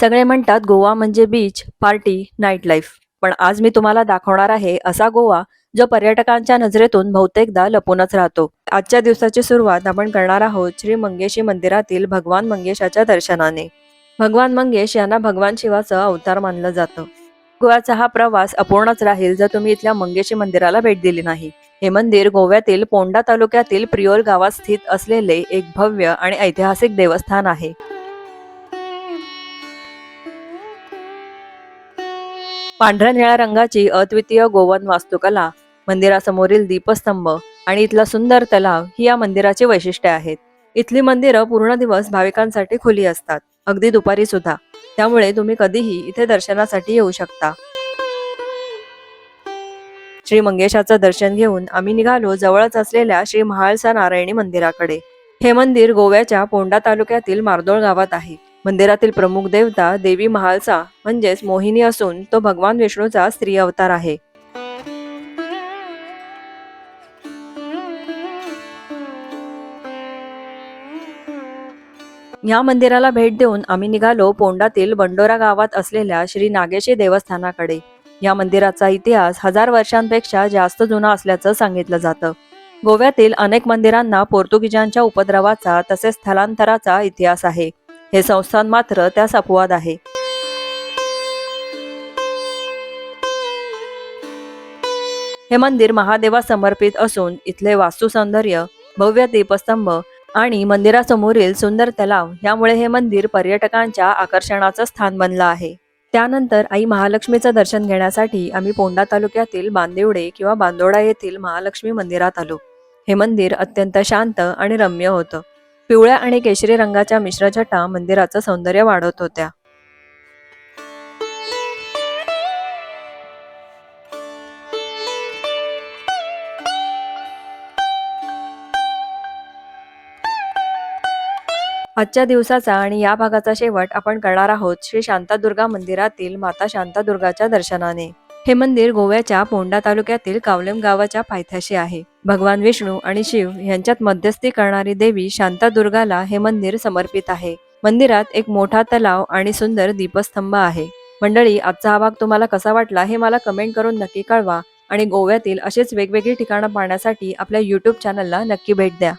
सगळे म्हणतात गोवा म्हणजे बीच, पार्टी, नाईट लाईफ. पण आज मी तुम्हाला दाखवणार आहे असा गोवा जो पर्यटकांच्या नजरेतून बहुतेकदा लपूनच राहतो. आजच्या दिवसाची सुरुवात आपण करणार आहोत श्री मंगेशी मंदिरातील भगवान मंगेशाच्या दर्शनाने. भगवान मंगेश यांना भगवान शिवाचं अवतार मानलं जातं. गोव्याचा हा प्रवास अपूर्णच राहील जर तुम्ही इथल्या मंगेशी मंदिराला भेट दिली नाही. हे मंदिर गोव्यातील पोंडा तालुक्यातील प्रियोल गावात स्थित असलेले एक भव्य आणि ऐतिहासिक देवस्थान आहे. पांढऱ्या निळ्या रंगाची अद्वितीय गोवन वास्तुकला, मंदिरासमोरील दीपस्तंभ आणि इथला सुंदर तलाव ही या मंदिराची वैशिष्ट्ये आहेत. इथली मंदिरं पूर्ण दिवस भाविकांसाठी खुली असतात, अगदी दुपारी सुद्धा. त्यामुळे तुम्ही कधीही इथे दर्शनासाठी येऊ शकता. श्री मंगेशाचं दर्शन घेऊन आम्ही निघालो जवळच असलेल्या श्री महाळसा नारायणी मंदिराकडे. हे मंदिर गोव्याच्या पोंडा तालुक्यातील मार्दोळ गावात आहे. मंदिरातील प्रमुख देवता देवी महाळसा म्हणजेच मोहिनी असून तो भगवान विष्णूचा स्त्री अवतार आहे. या मंदिराला भेट देऊन आम्ही निघालो पोंडातील बंडोरा गावात असलेल्या श्री नागेशी देवस्थानाकडे. या मंदिराचा इतिहास 1000 वर्षांपेक्षा जास्त जुना असल्याचं सांगितलं जातं. गोव्यातील अनेक मंदिरांना पोर्तुगीजांच्या उपद्रवाचा तसेच स्थलांतराचा इतिहास आहे. हे संस्थान मात्र त्यास अपवाद आहे. हे मंदिर महादेवास समर्पित असून इथले वास्तु सौंदर्य, भव्य दीपस्तंभ आणि मंदिरासमोरील सुंदर तलाव यामुळे हे मंदिर पर्यटकांच्या आकर्षणाचं स्थान बनलं आहे. त्यानंतर आई महालक्ष्मीचं दर्शन घेण्यासाठी आम्ही पोंडा तालुक्यातील बांदिवडे किंवा बांदोडा येथील महालक्ष्मी मंदिरात आलो. हे मंदिर अत्यंत शांत आणि रम्य होतं. पिवळ्या आणि केशरी रंगाच्या मिश्र छटा मंदिराचं सौंदर्य वाढवत होत्या. आजच्या दिवसाचा आणि या भागाचा शेवट आपण करणार आहोत श्री शांतादुर्गा मंदिरातील माता शांतादुर्गाच्या दर्शनाने. हे मंदिर गोव्याच्या पोंडा तालुक्यातील कावलेम गावाच्या पायथ्याशी आहे. भगवान विष्णू आणि शिव यांच्यात मध्यस्थी करणारी देवी शांतादुर्गाला हे मंदिर समर्पित आहे. मंदिरात एक मोठा तलाव आणि सुंदर दीपस्तंभ आहे. मंडळी, आजचा हा भाग तुम्हाला कसा वाटला हे मला कमेंट करून नक्की कळवा आणि गोव्यातील असेच वेगवेगळी ठिकाणं पाहण्यासाठी आपल्या YouTube चॅनलला नक्की भेट द्या.